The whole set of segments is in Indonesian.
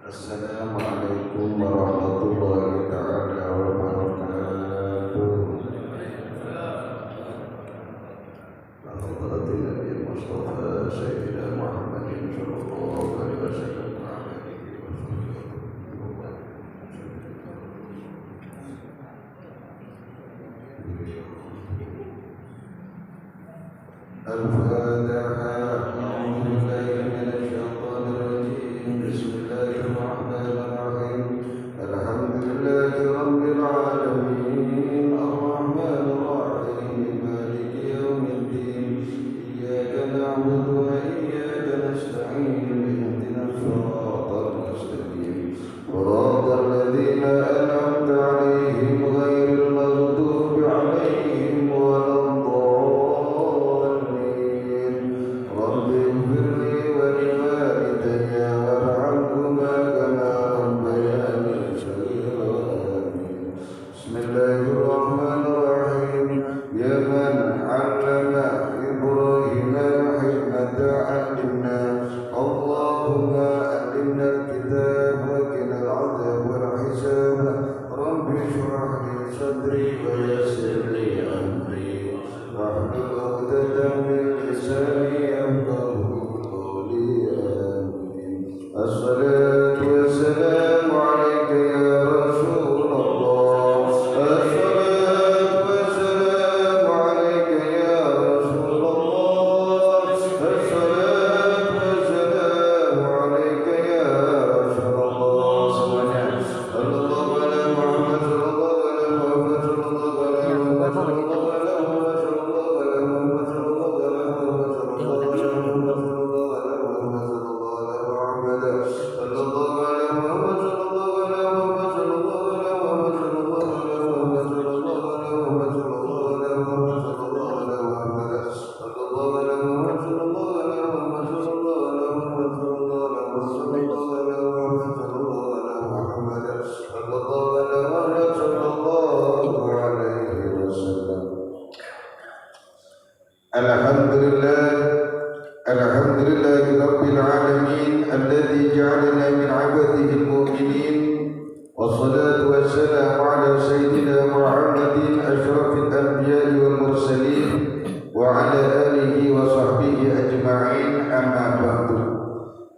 Assalamualaikum warahmatullahi taala wabarakatuh. Hadratin Nabi Mustafa Sayyidina Muhammadin sallallahu alaihi wasallam. Al-Fatihah.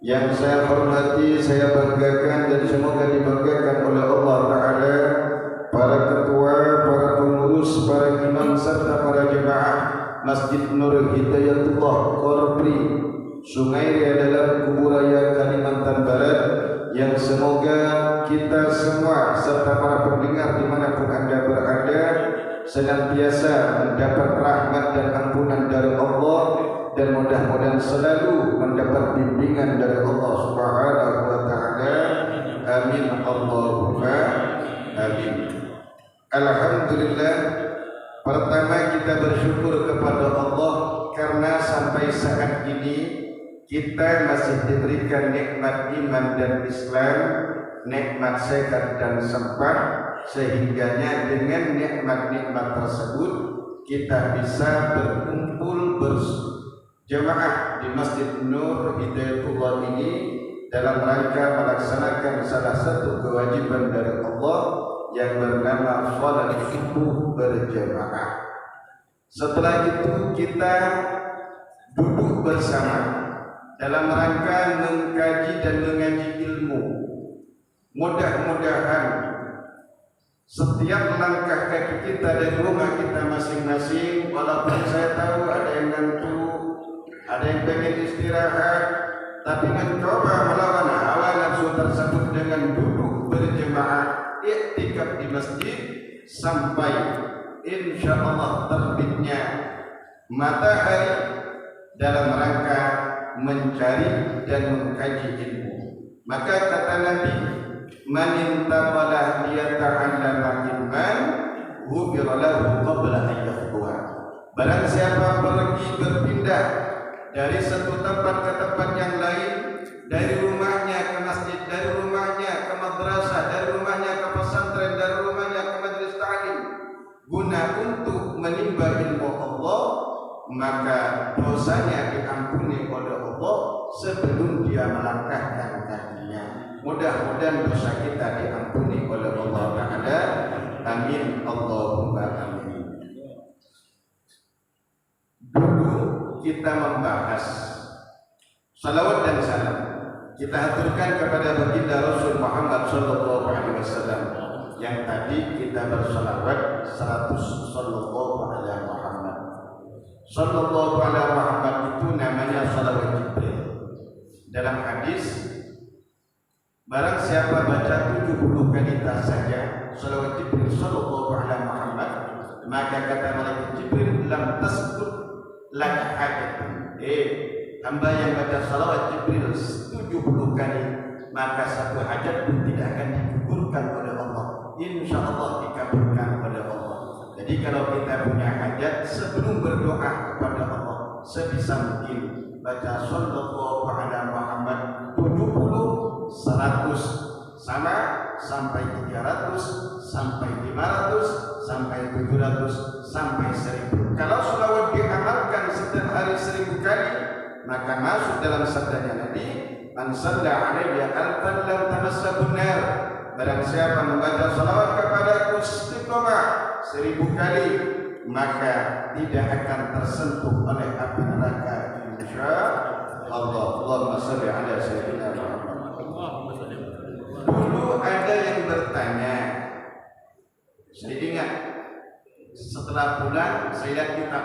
Yang saya hormati, saya banggakan dan semoga dibanggakan oleh Allah Ta'ala, para ketua, para pengurus, para imam serta para jemaah Masjid Nur Hidayatullah Korpri Sungai Ria dalam Kuburaya Kalimantan Barat, yang semoga kita semua serta para pendengar dimanapun Anda berada senantiasa mendapat rahmat dan ampunan dari Allah, dan mudah-mudahan selalu mendapat bimbingan dari Allah Subhanahu wa taala. Amin Allahumma amin. Alhamdulillah, pertama kita bersyukur kepada Allah karena sampai saat ini kita masih diberikan nikmat iman dan Islam, nikmat sehat dan sempat, sehingganya dengan nikmat-nikmat tersebut kita bisa berkumpul berjamaah di Masjid Nur Hidayatullah ini dalam rangka melaksanakan salah satu kewajiban dari Allah yang bernama salat subuh berjamaah. Setelah itu kita duduk bersama dalam rangka mengkaji dan mengaji ilmu. Mudah-mudahan setiap langkah kaki kita dari rumah kita masing-masing, walaupun saya tahu ada yang ngantuk, ada yang pengen istirahat, tapi mencoba melawan hawa nafsu tersebut dengan duduk berjemaah iktikaf di masjid sampai insya Allah terbitnya matahari dalam rangka mencari dan mengkaji ilmu. Maka kata Nabi, man intaqala liyata'allama ilman ghufira lahu qabla an yafqaha. Barang siapa pergi berpindah dari satu tempat ke tempat yang lain, dari rumahnya ke masjid, dari rumahnya ke madrasah, dari rumahnya ke pesantren, dari rumahnya ke majelis ta'lim, guna untuk menimba ilmu Allah, maka dosanya diampuni oleh Allah sebelum dia melangkahkan kakinya. Mudah-mudahan dosa kita diampuni oleh Allah Ta'ala. Amin Allahumma amin. Dulu kita membahas salawat dan salam, kita aturkan kepada baginda Rasul Muhammad sallallahu alaihi wasallam. Yang tadi kita bersalawat 100 sallallahu alaihi Muhammad. Sallallahu alaihi Muhammad itu namanya salawat Jibril. Dalam hadis, barang siapa baca 70 kali saja salawat Jibril sallallahu alaihi Muhammad, maka kata malaikat Jibril, lam tasbut lak hajatun. Hamba yang baca salawat Jibril 70 kali, maka satu hajat pun tidak akan dikabulkan oleh Allah. Insya Allah dikabulkan oleh Allah. Jadi kalau kita punya hajat, sebelum berdoa kepada Allah, sebisa mungkin baca sallallahu alaihi Muhammad 70, 100, sama sampai 300, sampai 500, sampai 700, sampai 1000. Kalau salawat diamalkan setiap hari 1000 kali, maka masuk dalam sabdanya Nabi, man shalla alayya alfan lam tamassahun nar. Barang siapa membaca salawat kepadaku istiqomah 1000 kali, maka tidak akan tersentuh oleh api neraka, insyaallah. Allahumma shalli ala sayyidina Muhammad. Dulu ada yang bertanya, saya ingat setelah pulang saya lihat kitab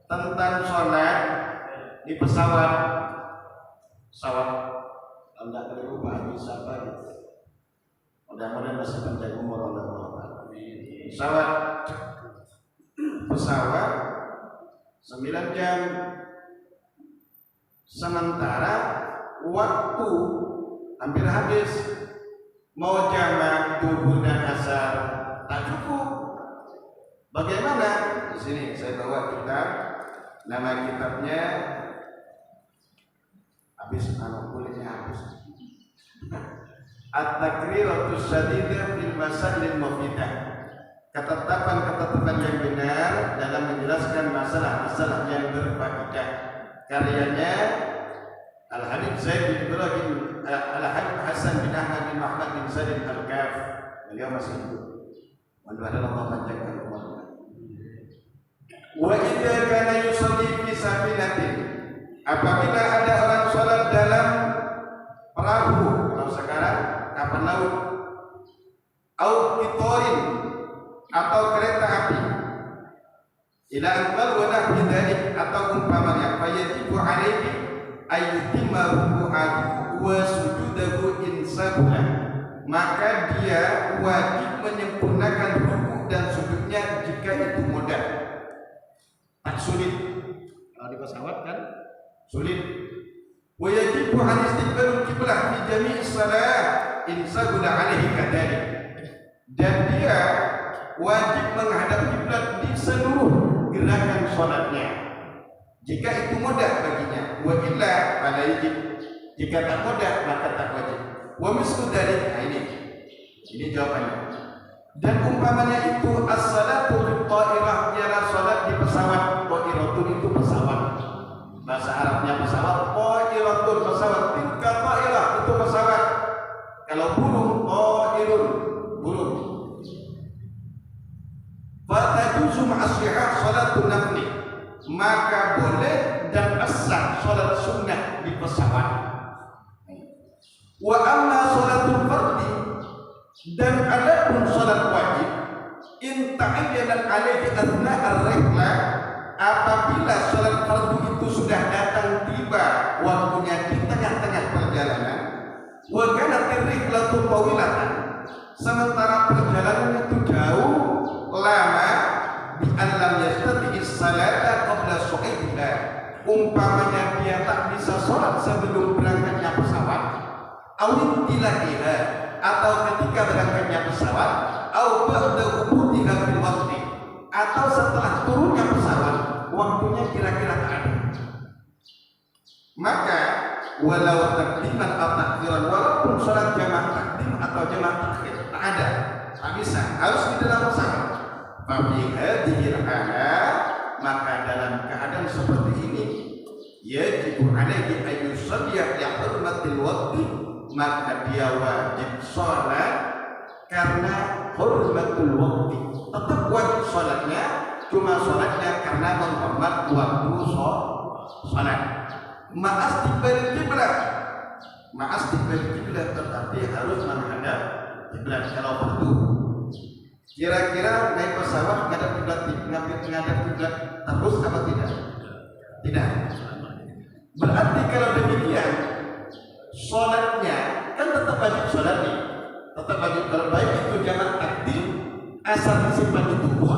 tentang sholat di pesawat. Kalau tidak keliru Pak Haji siapa gitu. Mudah-mudahan masih panjang umur oleh Allah. Pesawat 9 jam, sementara waktu hampir habis. Mau jamak duhur dan asar tak cukup. Bagaimana? Di sini saya bawa kitab. Nama kitabnya habis, kulitnya habis. At-Taqriratus Shadidah fil Masailil Mufidah. Ketetapan-ketetapan yang benar dalam menjelaskan masalah-masalah yang berfaedah. Karyanya Al-Habib Zaid bin Ibrahim Al-Habib Hasan bin Ahmad bin Muhammad bin Salim Al-Kaf. Beliau masih hidup. Mudah-mudahan Allah panjangkan umurnya. Wa idza kana yusalli fi safinatin, apabila ada orang salat dalam perahu, kalau sekarang kapal laut, au qitarin atau kereta api, ila anqal wa nahwi dzalik, atau umpamanya, fayajibu alaihi ayyutimma ruku'ahu wa sujudahu insabula, maka dia wajib menyempurnakan rukuk dan sujudnya jika itu mudah. Tak sulit. Kalau di pesawat kan sulit. Wa yajibu an istiqbalul qiblah fi jami'is shalah insabula alaihi kadzalik, dan dia wajib menghadap kiblat di seluruh gerakan salatnya jika itu mudah baginya. Wa illa fala yajib, jika tak mudah maka tak wajib. Wa mislu dzalik, ini jawabannya. Dan umpamanya itu as-salatu fil ta'irah, ialah salat di pesawat. Ta'iratun itu pesawat, bahasa Arabnya pesawat. Ta'iratun pesawat, tilka ta'irah itu pesawat. Kalau burung, ta'irun burung. Fatajuzu ma'asyiha salatun nafli, maka boleh dan asah salat sunnah di pesawat. Wa amma salatul fardhi, dan adapun salat wajib, in ta'ayyana alaihi athna ar-rihlah, apabila salat fardu itu sudah datang tiba waktunya di tengah-tengah perjalanan, wa kanat ar-rihlatu tawilatan, sementara perjalanan itu jauh lama, bi allam yastati as-salata qabla su'aidiha, umpamanya dia tak bisa salat sebelum berangkatnya pesawat, awin tilahiha, atau ketika berangkatnya pesawat, au ba'da ubutiha fil waqti, atau setelah turunnya pesawat waktunya kira-kira tak ada, maka walau takdiman atau takdiran, walaupun salat jamaah takdim atau jamaah takhir tak ada, tak bisa, harus di dalam pesawat. Fafi hadhil hala, maka dalam keadaan seperti ini, yajibu alaihi ayyusalliya li hurmatil waqti maka dia wajib sholat karena hurmatul waktu. Tetap wajib sholatnya, cuma sholatnya karena menghormat waktu sholat. Ma'astiqbalil kiblat, tetapi harus menghadap kiblat kalau perlu. Kira-kira naik pesawat ngadap kiblat terus apa tidak? Tidak. Berarti kalau demikian sholatnya kan tetap wajib sholat nih, tetap wajib. Kalau baik itu jamak takdim, asal disimpan di tubuh,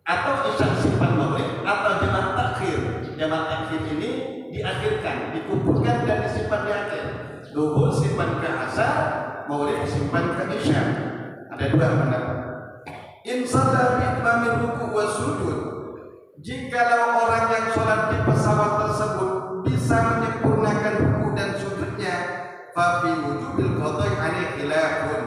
atau isya simpan maghrib, atau jamak takhir. Jamak takhir ini diakhirkan, dikumpulkan dan disimpan di akhir. Duhur simpan ke asar, maghrib simpan ke isya. Ada dua pendapat. Insada bi'tamir ruku wa sujud. Jikalau orang yang sholat di pesawat tersebut bisa menyempurnakan ruku dan sujudnya, fa fi wujubil qadai alaihi khilafun,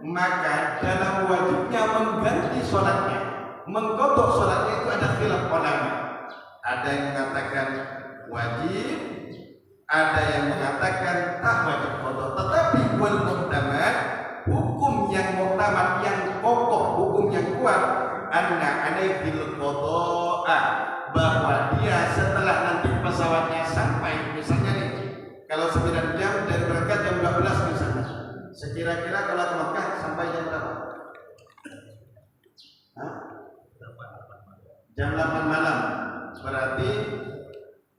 maka dalam wajibnya mengganti sholatnya, mengqadha sholatnya itu ada khilaf ulama. Ada yang mengatakan wajib, ada yang mengatakan tak wajib qadha. Tetapi wal muhtamad, hukum yang muktamad, yang kokoh, hukum yang kuat, anna alaihi qadha, bahwa dia setelah nanti pesawatnya sampai, misalnya nih kalau 9 jam dari berangkat jam 12 misalnya, sekira-kira kalau ke Mekah sampai jam berapa? Jam 8 malam. Berarti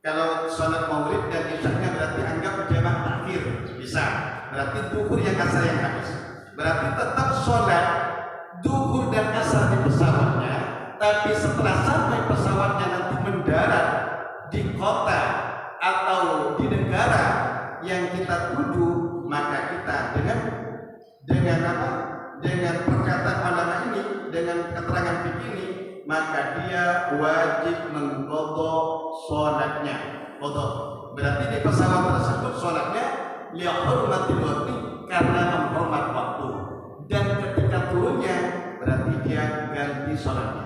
kalau sholat maghrib dan isyaknya berarti anggap jamak takhir, bisa. Berarti duhur yang asar yang habis. Berarti tetap sholat duhur dan asar di pesawatnya, tapi setelah sampai pesawatnya nanti mendarat di kota atau di negara yang kita tuju, maka kita dengan apa? Dengan perkataan ulama ini, dengan keterangan fikih ini, maka dia wajib mengqadha sholatnya. Qadha berarti di pesawat tersebut sholatnya li hurmatil waqti, karena menghormat waktu, dan ketika turunnya berarti dia ganti sholatnya.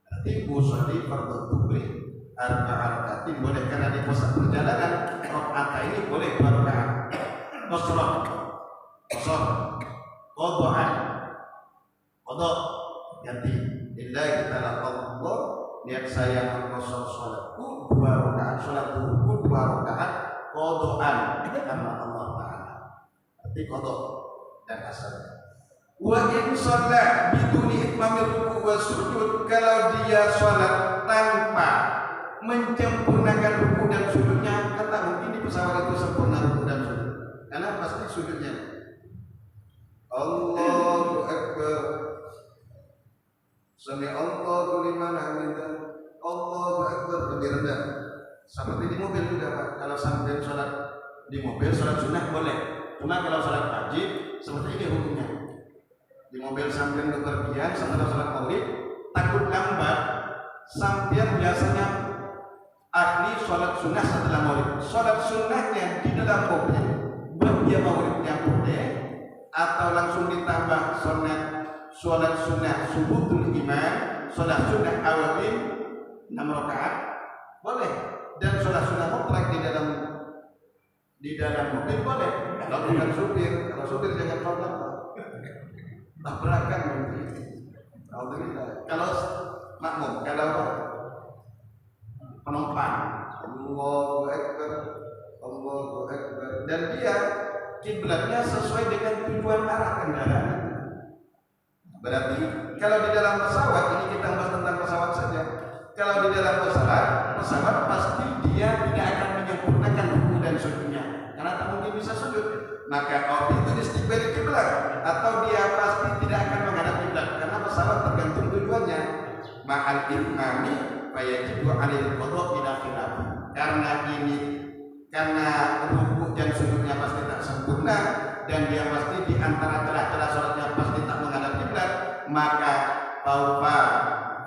Berarti usolli fardhu dhuhri arba'ati boleh, karena di pusat perjalanan rakaat ini boleh 2 rakaat. Qasar qadhaan qadha ganti. Lillahi ta'ala Allah, niat saya mengqasar salatku 2 rakaat, salat duhurku 2 rakaat qadhaan karena Allah Ta'ala. Berarti qadha dan asar. Wa in shalla biduni itmamir ruku wa sujud, kalau dia sholat tanpa menyempurnakan ruku dan sujudnya, kata mungkin di pesawat itu sempurna ruku dan sujud, karena pasti sujudnya Allahu Akbar, sami Allahu liman hamidah, Allahu Akbar, lebih rendah. Seperti di mobil juga Pak, kalau sambil sholat di mobil sholat sunnah boleh, cuma kalau sholat wajib seperti ini hukumnya. Di mobil sambil bepergian sambil sholat maghrib, takut lambat, sambil biasanya ahli sholat sunnah setelah maghrib. Sholat sunnahnya di dalam mobil, buat dia maghribnya boleh, atau langsung ditambah sholat sunnah subuhul iman, sholat sunnah awalin 6 rakaat boleh, dan sholat sunnah mutlak di dalam mobil boleh. Kalau bukan supir, kalau supir jangan sholat tabrakan nanti. Kalau makmum, kalau penumpang, Allahu Akbar, Allahu Akbar, dan dia kiblatnya sesuai dengan tujuan arah kendaraan. Berarti kalau di dalam pesawat, ini kita bahas tentang pesawat saja. Kalau di dalam pesawat pasti dia tidak akan menyempurnakan ruku dan sujudnya, karena tak mungkin bisa sujud. Maka kalau itu istiqbal kiblat, atau dia pasti tidak akan menghadap kiblat, karena pesawat tergantung tujuannya. Ma'al imami fayajibu 'alil qadha ila khilaf. Karena ruku dan sujudnya pasti tak sempurna, dan dia pasti di antara celah-celah salatnya pasti tak menghadap kiblat, maka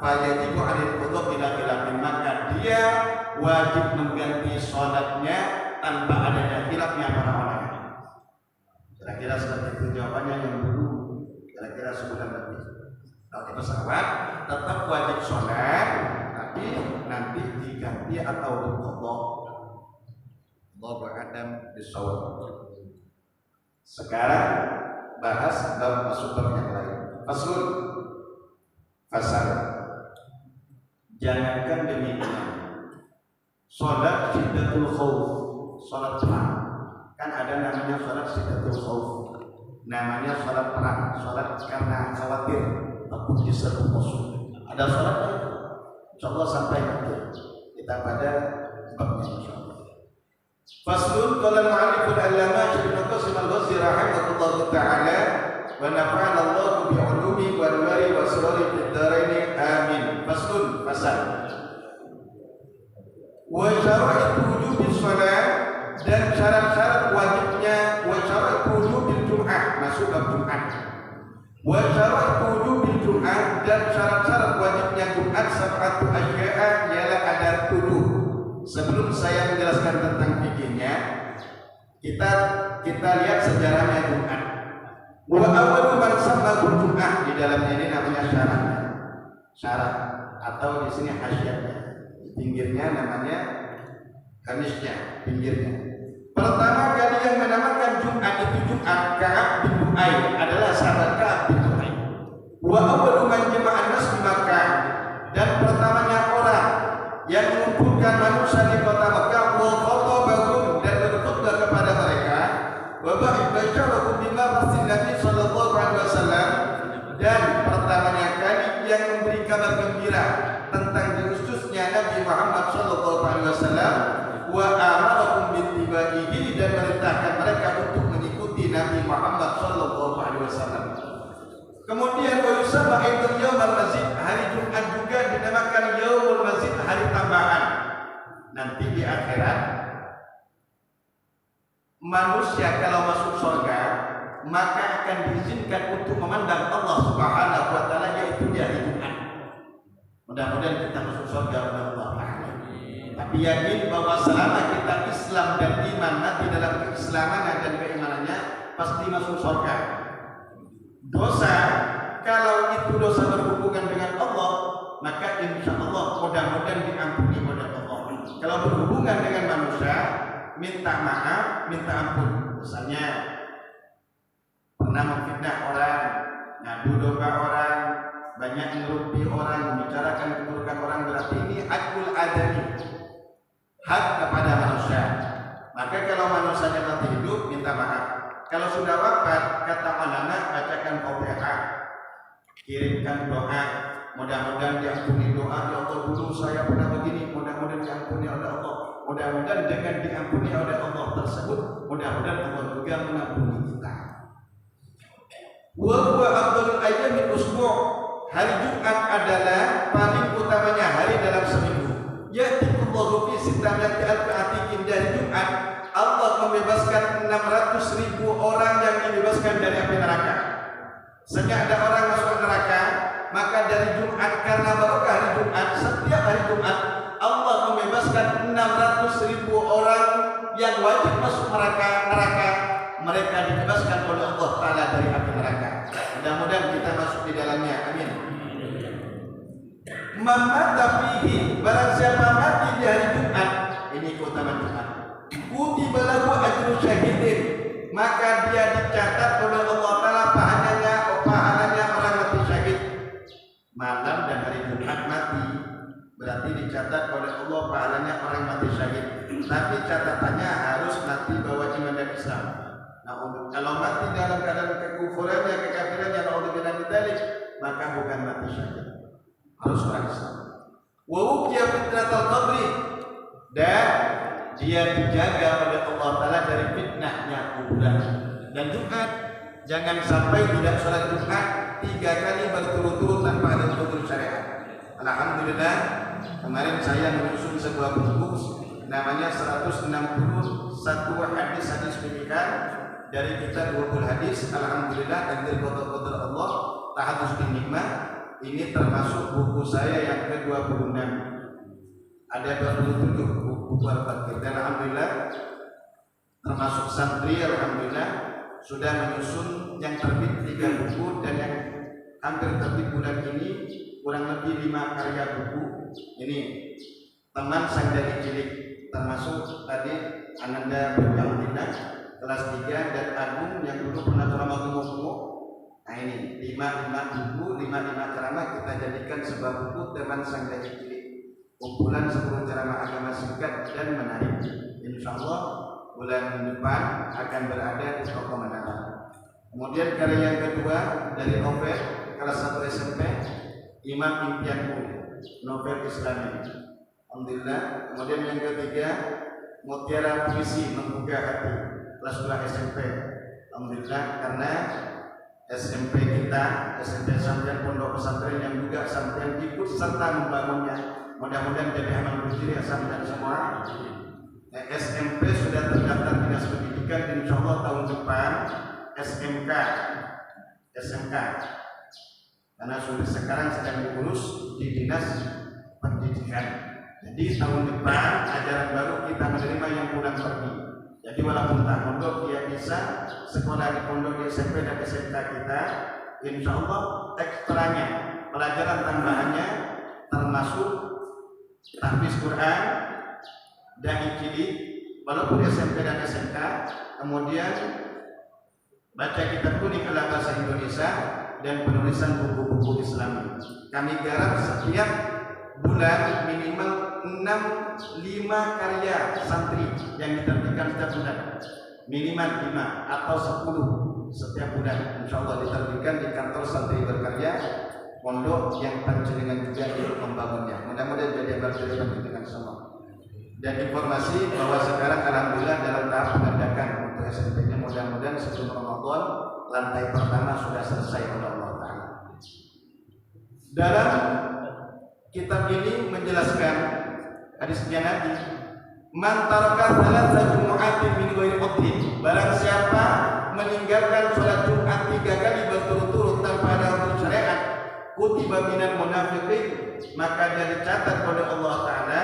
fayajibu 'alil qadha ila khilaf, maka dia wajib mengganti salatnya tanpa adanya khilafnya para ulama. Kira-kira seperti itu jawabannya yang dulu, kira-kira sebulan lebih. Kalau di pesawat tetap wajib sholat, tapi nanti diganti atau diqadha. Allahu a'lam bishawab. Sekarang bahas bab masuk bab yang lain. Faslun, fasal. Jangankan demikian, sholat syiddatul khauf, sholat perang, kan ada namanya sholat syiddatul khauf, namanya sholat perang, sholat karena khawatir takut diserbu musuh. Ada sholatnya, insyaallah sampai nanti kita pada babnya insyaallah. Faslun, qala al-mu'allif al-allamah Ibnu Qasim al-Ghazali rahimahullah ta'ala wa nafa'ana Allah bi 'ulumi wa anwari wa asrari fid dharain amin. Faslun, fasal. Wa syara'atu wujubi shalah, dan syarat-syarat wajibnya, wa syara'atu wujubil jum'ah, masuk bab Jumat. Wa syara'atu wujubil jum'ah, dan syarat-syarat wajibnya Jumat sab'atu asya'a, ialah ada 7. Sebelum saya menjelaskan tentang fikihnya, kita lihat sejarahnya Jumat. Wa awwalu man sammahu Jum'ah, di dalamnya ini namanya syaratnya. Syarat atau di sini hasyiatnya. Di pinggirnya namanya kanisnya, pinggirnya. Pertama kali yang menamakan Jumat itu Jumat Ka'ab bin Lu'ay, adalah sahabat Ka'ab bin Lu'ay. Wa awwalu man jama'an nas di Makkah, dan pertamanya orang yang mengumpulkan manusia di kota Makkah, wa khatabahum, dan berkhutbah kepada mereka, wa basyarahum bima rasul Nabi sallallahu alaihi wasallam, dan pertamanya kali yang memberi kabar gembira tentang diutusnya Nabi Muhammad sallallahu alaihi wasallam, wa amarahum bittibaihi, dan merintahkan mereka untuk mengikuti Nabi Muhammad sallallahu alaihi wasallam. Kemudian wa yusamma aidan yaumul mazid, hari Jumat juga dinamakan yaumul mazid, hari tambahan. Nanti di akhirat manusia kalau masuk surga maka akan diizinkan untuk memandang Allah Subhanahu wa taala, yaitu di hari Jumat. Mudah-mudahan kita masuk surga oleh Allah. Tapi yakin bahwa selama kita Islam dan iman, mati dalam keislaman dan keimanannya, pasti masuk surga. Dosa, kalau itu dosa berhubungan dengan Allah, maka insya Allah mudah-mudahan diampuni oleh Allah. Kalau berhubungan dengan manusia, minta maaf, minta ampun. Misalnya pernah memfitnah orang, ngadu domba orang, banyak merupi orang, membicarakan keburukan orang, berarti ini hakul adami, hak kepada manusia. Maka kalau manusianya mati hidup, minta maaf. Kalau sudah wafat, kata ulama, bacakan Fatihah, kirimkan doa, mudah-mudahan diampuni doa. Ya Allah, dulu saya pernah begini, mudah-mudahan diampuni oleh Allah. Mudah-mudahan dengan diampuni oleh Allah tersebut, mudah-mudahan Allah juga mengampuni kita. Wa huwa afdhalul ayyamil usbu', hari Jumat adalah paling utamanya hari dalam seminggu. Ya'tiqullahu fi sittati al-fa'atikin, dari Jumat Allah membebaskan 600.000 orang yang dibebaskan dari api neraka. Sejak ada orang masuk neraka, maka dari Jumat, karena barokah hari Jumat, setiap hari Jumat Allah membebaskan 600.000 orang yang wajib masuk neraka. Mereka dibebaskan oleh Allah Ta'ala dari api neraka. Mudah-mudahan kita masuk di dalamnya. Amin. Mamata fihi, barang siapa mati di hari Jumat, ini keutamaan Jumat, kutiba lahu ajru syahidin, maka dia dicatat oleh Allah Ta'ala pahalanya orang mati syahid. Malam dan hari Jumat mati, berarti dicatat oleh Allah pahalanya orang mati syahid. Tapi catatannya harus mati bawa iman dan Islam. Nah, kalau mati dalam keadaan kekufurannya, kekafirannya, naudzubillah min dzalik, maka bukan mati syahid, harus orang Islam. Wa uqiya fitnatul qabri, dan dia dijaga oleh Allah Ta'ala dari fitnahnya kuburan. Dan Jumat, jangan sampai tidak sholat Jumat 3 kali berturut-turut tanpa ada tutur syariat. Alhamdulillah, kemarin saya menyusun sebuah buku namanya 161 hadis-hadis pemikiran dari kitab Bukhul Hadis. Alhamdulillah, dan dari qadar Allah tahadus bin nikmah. Ini termasuk buku saya yang ke-26. Ada 27 buku al-fakir, dan alhamdulillah termasuk santri alhamdulillah sudah menyusun yang terbit 3 buku, dan yang hampir terbit bulan ini kurang lebih 5 karya buku. Ini teman sang dari cilik, termasuk tadi Ananda Bintang kelas 3 dan Agung yang dulu pernah ceramah gemuk-gemuk. Nah ini 5 buku, 5 ceramah kita jadikan sebuah buku teman sang dai cilik. Kumpulan 10 ceramah agama singkat dan menarik. Insya Allah bulan depan akan berada di toko Menara. Kemudian karya yang kedua dari novel kelas 1 SMP, Imam Impianku, novel Islami. Alhamdulillah. Kemudian yang ketiga, Mutiara Puisi Membuka Hati, kelas 2 SMP. Alhamdulillah, karena SMP kita, SMP Sampean Pondok Pesantren yang juga Sampean ikut serta membangunnya. Mudah-mudahan jadi amal bujiri Sampean semua. Nah, SMP sudah terdaftar dinas pendidikan, insya Allah tahun depan SMK, karena sudah sekarang sedang diurus di dinas pendidikan. Jadi tahun depan ajaran baru kita menerima yang pulang pergi. Jadi walaupun tak pondok dia bisa sekolah di pondok di SMP dan SMK kita, insya Allah ekstranya pelajaran tambahannya termasuk tahfiz Quran, dai cilik, walaupun SMP dan SMK, kemudian baca kitab kuning ala bahasa Indonesia dan penulisan buku-buku Islam. Kami garap setiap bulan minimal 5 karya santri yang diterbitkan setiap bulan, minimal 5 atau 10 setiap bulan. Insya Allah diterbitkan di kantor santri berkarya pondok yang panjenengan juga ikut membangunnya. Mudah-mudahan jadi berjaya panjenengan semua. Dan informasi bahwa sekarang alhamdulillah dalam tahap pengerjakan untuk SMP-nya, mudah-mudahan sebelum Ramadan lantai pertama sudah selesai oleh Allah Ta'ala. Dalam kitab ini menjelaskan hadisnya Nabi, man taraka thalathata jumu'atin min ghairi udhrin, barang siapa meninggalkan sholat Jumat 3 kali berturut-turut tanpa ada hukum syariat, kutiba minal munafiqin, maka dia dicatat oleh Allah Ta'ala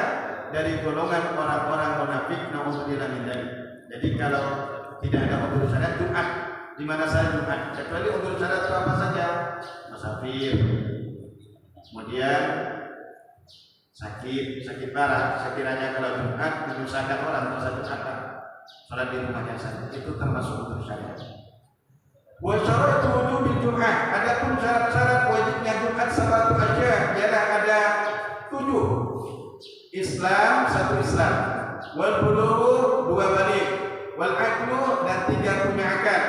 dari golongan orang-orang munafik. Nauzubillah min dzalik. Jadi kalau tidak ada udzur syariat Jumat, di mana saja Jumat, kecuali udzur syariat itu apa saja? Musafir, kemudian sakit parah, sekiranya kalau Jumat menyusahkan orang atau satu kata sholat di rumahnya saja, itu termasuk udzur syariat. Wa syaratu wujubil Jumat, adapun syarat-syarat wajibnya Jumat sabatu aja, ialah ada 7. Islam, 1 Islam, wal bulughu 2 balik, wal aqlu dan 3 punya akal,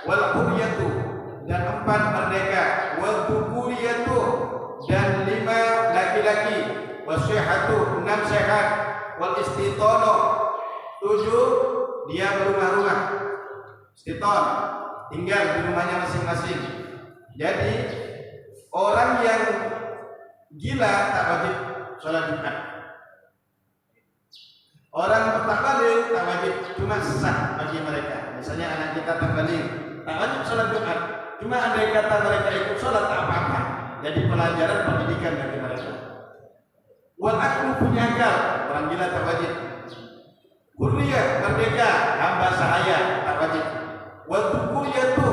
wal hurriyatu dan 4 merdeka, wal dhukuriyatu dan 5 laki-laki, wasihatu 6 sehat, wal istitono 7 dia berumah-rumah, istiton tinggal di rumahnya masing-masing. Jadi orang yang gila tak wajib sholat Jumat. Orang tak balik tak wajib, cuma sah bagi mereka. Misalnya anak kita tak balik, tak wajib sholat Jumat, cuma andai kata mereka ikut sholat tak apa-apa. Jadi pelajaran pendidikan bagi mereka. Wal aklu punya akal, orang gila tak wajib. Hurriyah merdeka, hamba sahaya tak wajib. Wal dhukuriyatu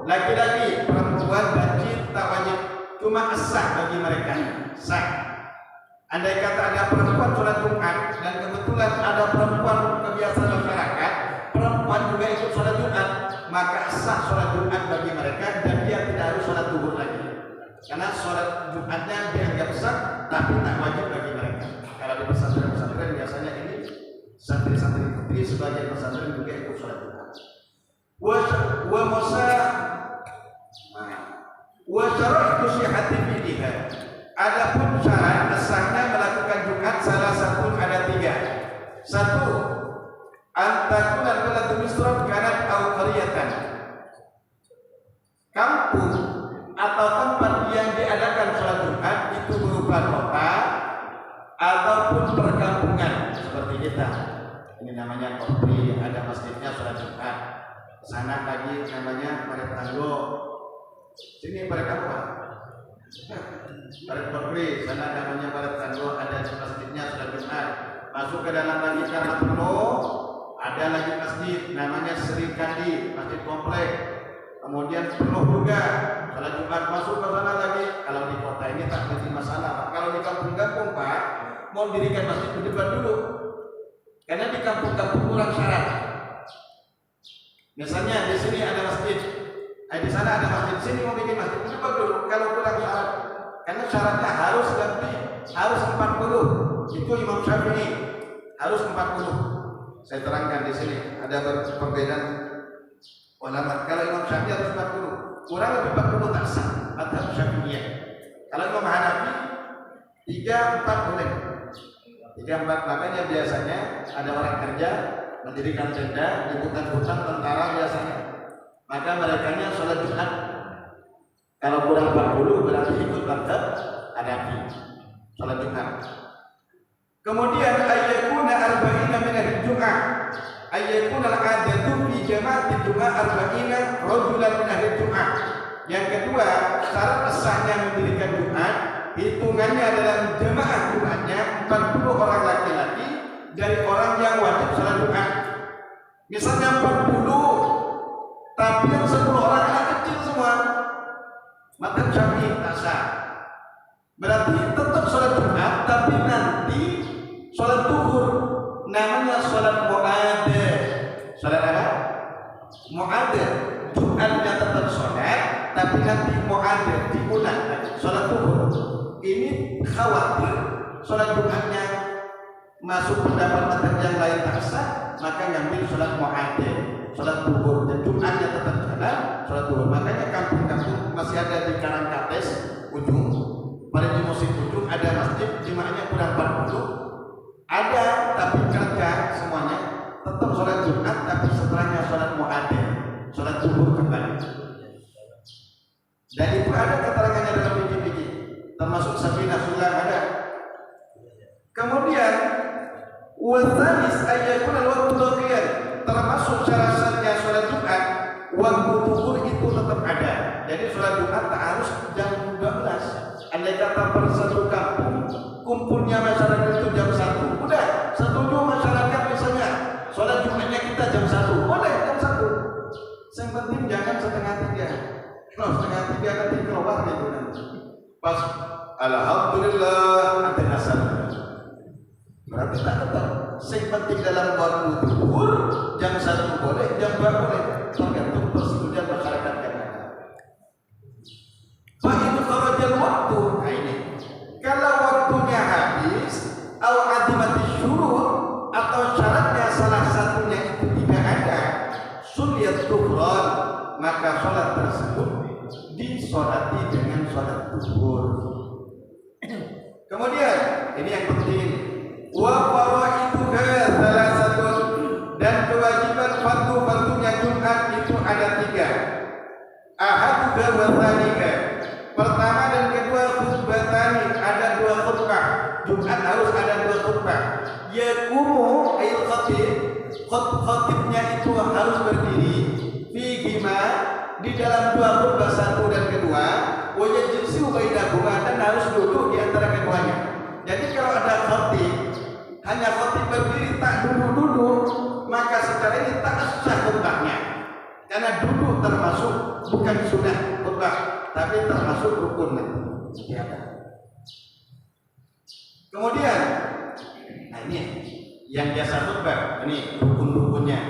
laki-laki, perempuan bajil tak wajib, cuma sah bagi mereka, sah. Andai kata ada perempuan sholat Jumat dan kebetulan ada perempuan kebiasaan masyarakat, perempuan juga ikut sholat Jumat, maka sah sholat Jumat bagi mereka dan dia tidak harus sholat zuhur lagi, karena sholat Jumatnya dianggap sah tapi tak wajib bagi mereka. Kalau di pesantren-pesantren biasanya ini santri-santri putri sebagai pesantren juga ikut sholat Jumat. Wa syara'tu sihhati fiha. Adapun syarat sahnya melakukan Jumat salah satu ada 3. 1. Antakuna baladu misran kanat aw qaryatan. Kampung atau tempat yang diadakan sholat Jumat itu berupa kota ataupun perkampungan seperti kita. Ini namanya Kopri, ada masjidnya sholat Jumat. Sana lagi namanya Paret Tanggo. Sini Paret apa? Paret Kopri, sana namanya Paret Tanggo, ada masjidnya sholat Jumat. Masuk ke dalam lagi karena penuh, ada lagi masjid namanya Sri Kandi, masjid komplek. Kemudian penuh juga sholat Jumat, masuk ke sana lagi. Kalau di kota ini tak menjadi masalah, Pak. Kalau di kampung-kampung Pak, mau dirikan masjid di depan dulu. Karena di kampung-kampung kurang syarat. Misalnya di sini ada masjid, di sana ada masjid, di sini mau bikin masjid, coba dulu kalau kurang syarat. Karena syaratnya harus lebih, harus 40. Itu Imam Syafi'i harus 40. Saya terangkan di sini ada perbedaan ulama. Kalau Imam Syafi'i harus 40, kurang lebih 40 tak sah. Madhab Syafi'iyah. Kalau Imam Hanafi 3-4 boleh. 3-4, makanya biasanya ada orang kerja mendirikan tenda di hutan-hutan tentara biasanya. Maka merekanya sholat Jumat. Kalau kurang 40 berarti ikut madhab Hanafi, sholat Jumat. Kemudian ayyakuna arba'ina min al-jum'ah, ayyakuna al-'adatu fi jama'ati jum'ah arba'ina rajulan min al-jum'ah. Yang kedua, syarat sahnya mendirikan Jumat hitungannya dalam jemaah Jumatnya 40 orang laki-laki dari orang yang wajib salat Jumat. Misalnya 40, tapi yang 10 orang anak kecil semua, maka Syafi'i tak sah. Berarti tetap salat Jumat, tapi nanti salat zuhur, namanya salat mu'adzah. Salat apa? Mu'adzah. Jumatnya tetap salat, tapi nanti mu'adzah diulang salat zuhur. Ini khawatir salat Jumatnya masuk pendapat madhab yang lain tak sah, maka ngambil salat mu'adzah, salat zuhur, dan Jumatnya tetap jalan salat zuhur. Makanya kampung-kampung masih ada di Karangkates ujung, pada di musim ujung ada masjid jemaahnya kurang 40. Ada tapi kerja semuanya tetap salat Jumat, tapi setelahnya salat mu'adzah, salat zuhur kembali. Dan itu ada keterangannya dalam fikih-fikih, termasuk Safinah Sulam ada. Kemudian wazanis ayyakun al-waqtu baqiyan, termasuk syarat-syaratnya salat Jumat, waktu zuhur itu tetap ada. Jadi salat Jumat tak harus jam 12. Andai kata per satu kampung kumpulnya masyarakat itu jam 1, udah setuju masyarakat misalnya salat Jumatnya kita jam 1, boleh jam 1. Yang penting jangan setengah 3. Kalau setengah 3 nanti keluar gitu nanti. Pas alhamdulillah nanti asal. Berarti tak tetap. Yang penting dalam waktu zuhur jam 1 boleh, jam 2 boleh, tergantung persetujuan masyarakat yang ada. Fa in kharajal waktu, nah ini. Kalau waktunya habis, au adimati syurut, atau syaratnya salah satunya itu tidak ada, sunniyat zuhur, maka sholat tersebut disolati dengan sholat zuhur. Kemudian ini yang penting, wa faraiduha salasatun, dan kewajiban fardu-fardunya Jumat itu ada 3. Ahaduha wa tsaniha, pertama dan kedua khutbatani, ada 2 khutbah. Jumat harus ada 2 khutbah. Yaqumu ayat khatib, khatibnya itu harus berdiri fihima, di dalam 2 khutbah, 1 dan kedua, wa yajlisu bainahuma, dan harus duduk di antara keduanya. Jadi kalau ada khatib, hanya khatib berdiri tak duduk-duduk, maka secara ini tak sah khutbahnya. Karena duduk termasuk bukan sunnah khutbah, tapi termasuk rukun. Ya. Kemudian, nah ini yang biasa khutbah, ini rukun-rukunnya.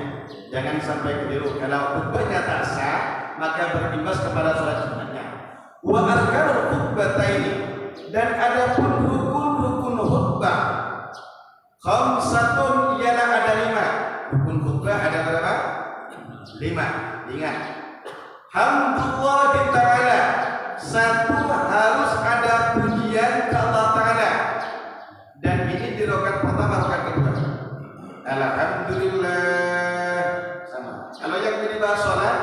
Jangan sampai keliru. Kalau khutbahnya tak sah, maka berimbas kepada sholat Jumatnya. Wa arkanul khutbataini, dan ada pun rukun-rukun khutbah. Khamsatun, ialah ada 5. Rukun khutbah ada berapa? 5. Ingat. Hamdulillah ta'ala, 1 harus ada pujian ke Allah Ta'ala. Dan ini di rakaat pertama, rakaat kedua. Alhamdulillah. Sama. Kalau yang dibahas sholat,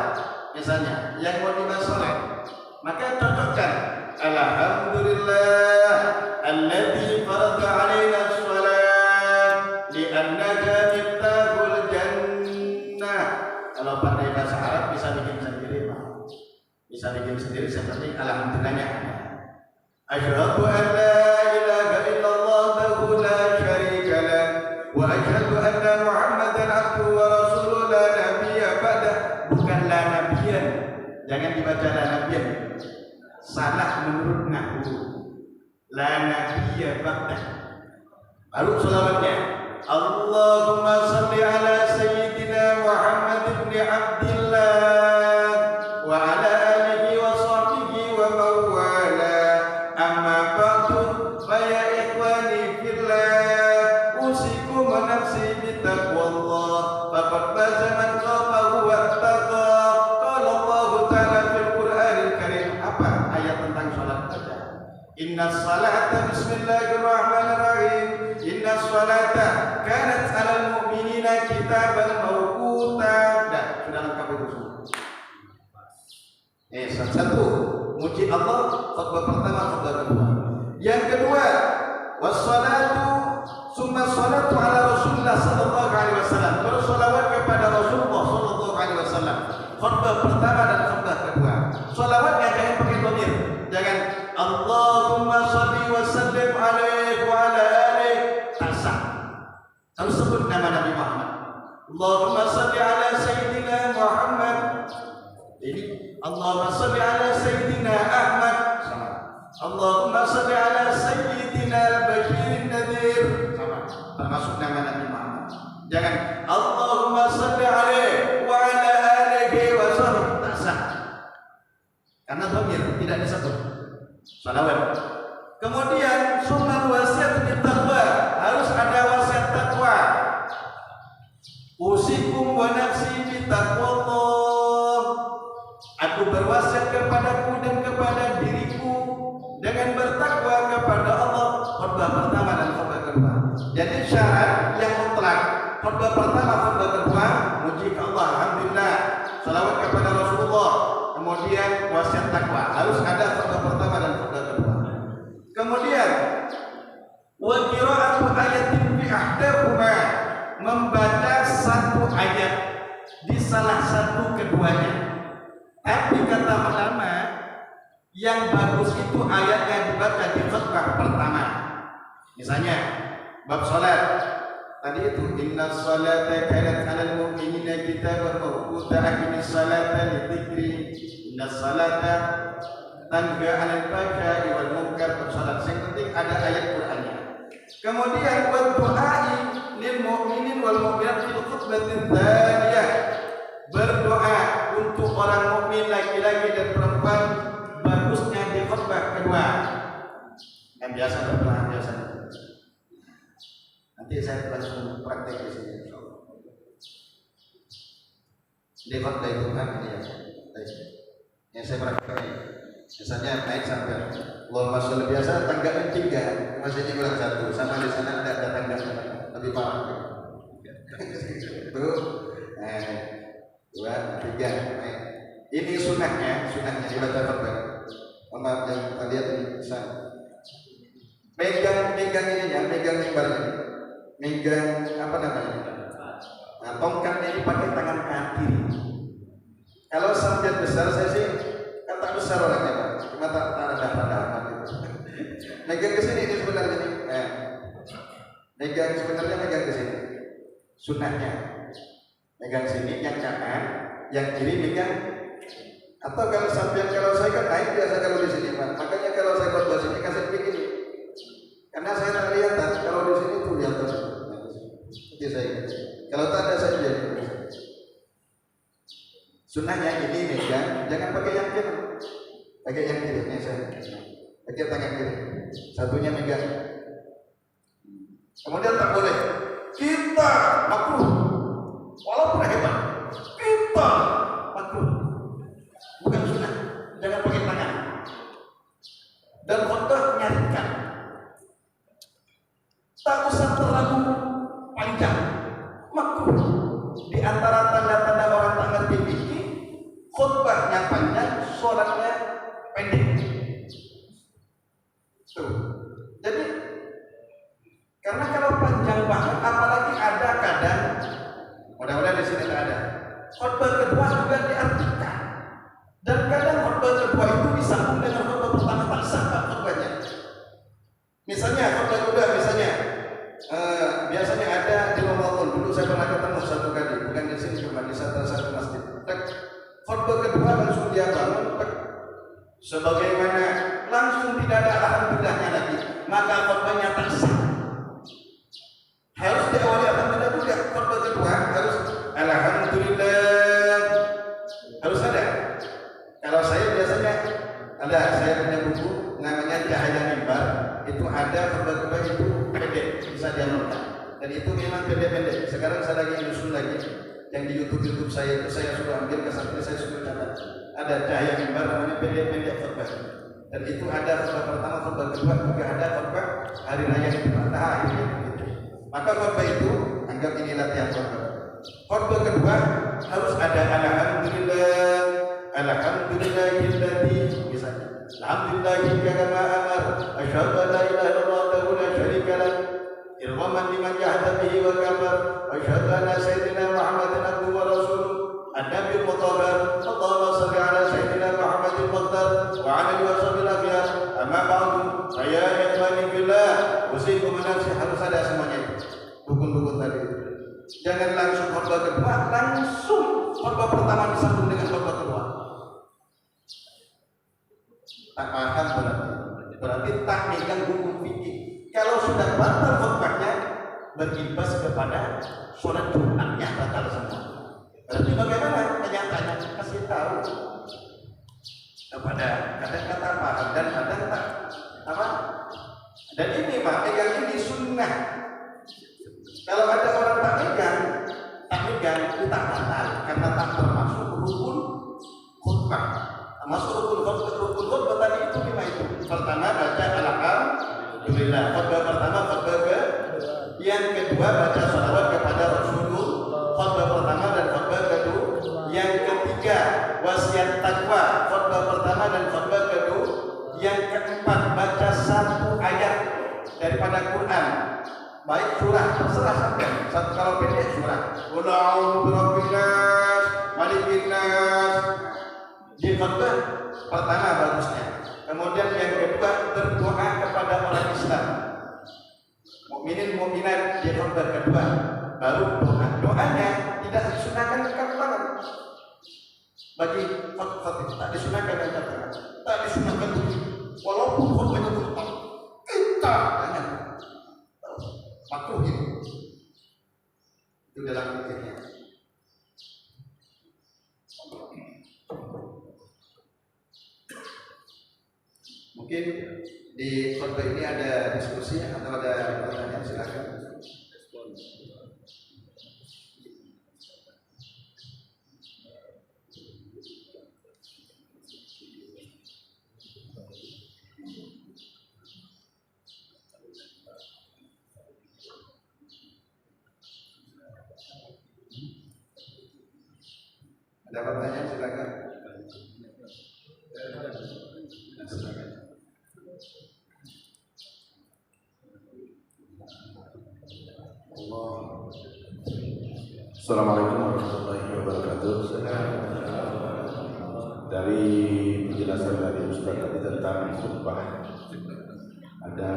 misalnya yang mau dibahas sholat, maka cocokkan alhamdulillah alladzi farada alaina sholat li'annaka miftahul jannah. Kalau pandai bahasa Arab bisa bikin sendiri, Pak. Bisa bikin sendiri seperti alhamdulillahnya. Asyhadu an la ilaha illallah wahdahu la syarika lah wa asyhadu anna Muhammadan abduhu wa rasuluhu la nabiyya ba'dah. Bukan la nabiyyan, jangan dibaca la nabiyyan, salah menurut nahwu. La nabiyya ba'dah, baru selawatnya Allahumma salli ala sayyidina Muhammad ibn Abdillah wa ala alihi wa sahbihi wa mawala. Amma ba'du fa ya ikhwani fillah, usikum wa nafsi bitaqwallah, faqad faza man khafahu wattaqa. Qala Allah ta'ala fil Qur'anil Karim. Apa ayat tentang salat saja? Inna salata, bismillahirrahmanirrahim, inna salata kanat 'alal mu'minina kitaban mawquta. Dah, sudah lengkap itu semua. Satu, muji Allah, khutbah pertama, khutbah kedua. Yang kedua, wassalatu summa salatu ala Rasulullah sallallahu alaihi wasallam. Bersolawat kepada Rasulullah sallallahu alaihi wasallam. Khutbah pertama dan khutbah kedua. Solawatnya jangan pakai dhamir. Jangan Allahumma shalli wa sallim alaihi wa ala alihi. Tak sah. Harus sebut nama Nabi Muhammad. Allahumma shalli ala sayyidina Muhammad. Ini Allahumma shalli ala sayyidina Ahmad. Sama. Allahumma shalli ala sayyidina al-Bashir an-Nadhir. Sama. Termasuk nama Nabi Muhammad. Jangan Allahumma shalli alaihi wa ala alihi wa sahbihi. Tak sah. Karena dhamir tidak disebut. Salawat. Kemudian sunnah wasiat bittaqwa, harus ada wasiat takwa. Usikum wa nafsi bittaqwallah. Aku berwasiat kepadaku dan kepada diriku dengan bertakwa kepada Allah. Khutbah pertama dan khutbah kedua. Jadi syarat yang mutlak, khutbah pertama, khutbah kedua, muji ke Allah, alhamdulillah, salawat kepada Rasulullah. Kemudian wasiat takwa, harus ada khutbah pertama dan khutbah kedua. Kemudian wa qira'atu ayatin fi ihdahuma, membaca satu ayat di salah satu keduanya. Tapi kata ulama, yang bagus itu ayatnya dibaca di khutbah pertama. Misalnya bab salat tadi itu, inna salata kanat 'alal mu'minina kitaban mawquta, aqimis salata lidzikri, inna salata tanha 'anil fahsya'i wal munkar. Salat yang penting ada ayat Qur'annya. Kemudian wa du'ai lil mu'minin wal mu'minat fil khutbatin tsaniyah, berdoa untuk orang mukmin laki-laki dan perempuan, bagusnya di khutbah kedua. Yang biasa berdoa biasa. Nanti saya langsung praktek di sini. Di khutbah itu kan ya. Yang saya praktek. Misalnya naik sampai Allahumma sholli, biasa tangga 3, masih ini kurang 1, sama di sana tidak ada tangga lebih parah. Itu, 2, 3. Ini sunnahnya dibaca khutbah. Maaf yang tadi bisa megang ini ya, megang mimbar ini, megang apa namanya? Nah, tongkatnya ini pakai tangan kaki. Kalau sampai besar saya sih kan tak besar orangnya Pak, cuma tak ada pada gitu. Megang ke sini ini sebenarnya nih. Megang ke sini. Sunnahnya megang sini, yang kanan, yang kiri megang. Atau kalau saya kan naik biasa kalau di sini Pak. Makanya kalau saya khutbah sini kasih begini. Karena saya tak kelihatan, kalau di sini tuh lihat terus. Jadi saya kalau tak ada saya jadi. Sunnahnya ini megang, jangan pakai yang kiri. Pakai yang kiri, ini saya. Pakai tangan kiri. Satunya megang. Kemudian tak boleh kita makruh. Walaupun hebat, kita makruh. Bukan sunnah. Jangan pakai tangan. Dan khutbah nyarikan. Tak usah terlalu panjang. Makruh. Di antara tanda-tanda orang tak ngerti fikih, khutbahnya panjang, sholatnya pendek. Tuh. Jadi karena kalau panjang banget, apalagi ada kadang, mudah-mudahan di sini tak ada, khutbah kedua juga diartikan. Dan kadang khutbah kedua itu disambung dengan khutbah pertama, tak sah khutbahnya. Misalnya khutbah kedua, biasanya ada di Ramadan. Dulu saya pernah ketemu satu kali, bukan di sini, cuma di satu masjid. Khutbah kedua langsung dia bangun, sebagaimana langsung tidak ada alhamdulillahnya lagi, maka khutbahnya tak sah. Harus diawali Kalau saya biasanya saya punya buku namanya Cahaya Mimbar, itu ada khutbah itu pendek, bisa diamalkan. Dan itu memang pendek-pendek. Sekarang saya lagi nyusun lagi yang di YouTube saya itu, saya sudah ambil ke samping, saya sudah catat. Ada Cahaya Mimbar namanya pendek-pendek khutbah. Dan itu ada khutbah pertama, khutbah kedua, juga ada khutbah hari raya Idul Adha gitu. Maka khutbah itu anggap ini latihan khutbah. Khutbah kedua harus ada alhamdulillahilladzi misalnya. Alhamdulillahi kama amar, asyhadu an la ilaha illallah wa la syarika lah. Irhaman liman jahada bihi wa kafar, asyhadu anna sayyidina Muhammadan abduhu wa rasuluh. An-Nabi Muhammad, Allahumma shalli ala sayyidina Muhammadin muqtar wa ala alihi wa sahbihi akhyar. Amma ba'du, ya ikhwani fillah, usikum nafsi, harus ada semuanya itu. Dukun-dukun tadi. Jangan langsung khutbah kedua, langsung khutbah pertama disambung dengan khutbah kedua. Tak paham berarti tak megang hukum fikih. Kalau sudah batal khutbahnya, berimbas kepada sholat Jumatnya batal semua. Berarti bagaimana kenyataannya? Kasih tahu kepada kadang-kata paham dan kadang tak apa. Dan ini Pak, megang ini sunnah. Kalau ada orang tak megang itu tak batal karena tak termasuk rukun khutbah. Termasuk rukun khutbah tadi itu 5 itu. Pertama baca alhamdulillah. Khutbah pertama, khutbah yang kedua baca shalawat kepada Rasulullah. Khutbah pertama dan khutbah kedua. Yang ketiga wasiat takwa. Khutbah pertama dan khutbah kedua. Yang keempat baca 1 ayat daripada Quran. Baik surah, terserah sampai. Satu kalau pendek surah. Qul a'udzu birabbin nas, malikin nas. Di khutbah pertama bagusnya. Kemudian yang kedua berdoa kepada orang Islam. Mukminin mukminat di khutbah kedua. Baru doanya tidak disunahkan angkat tangan. Bagi khutbah tak disunahkan angkat tangan. Tak disunahkan walaupun khutbahnya khutbah. Kita jangan makruh itu dalam fikihnya. Mungkin di khutbah ini ada diskusi atau ada pertanyaan, silakan. Ada pertanyaan, silakan. Silakan. Assalamualaikum warahmatullahi wabarakatuh. Dari penjelasan dari Ustaz tadi tentang khutbah, ada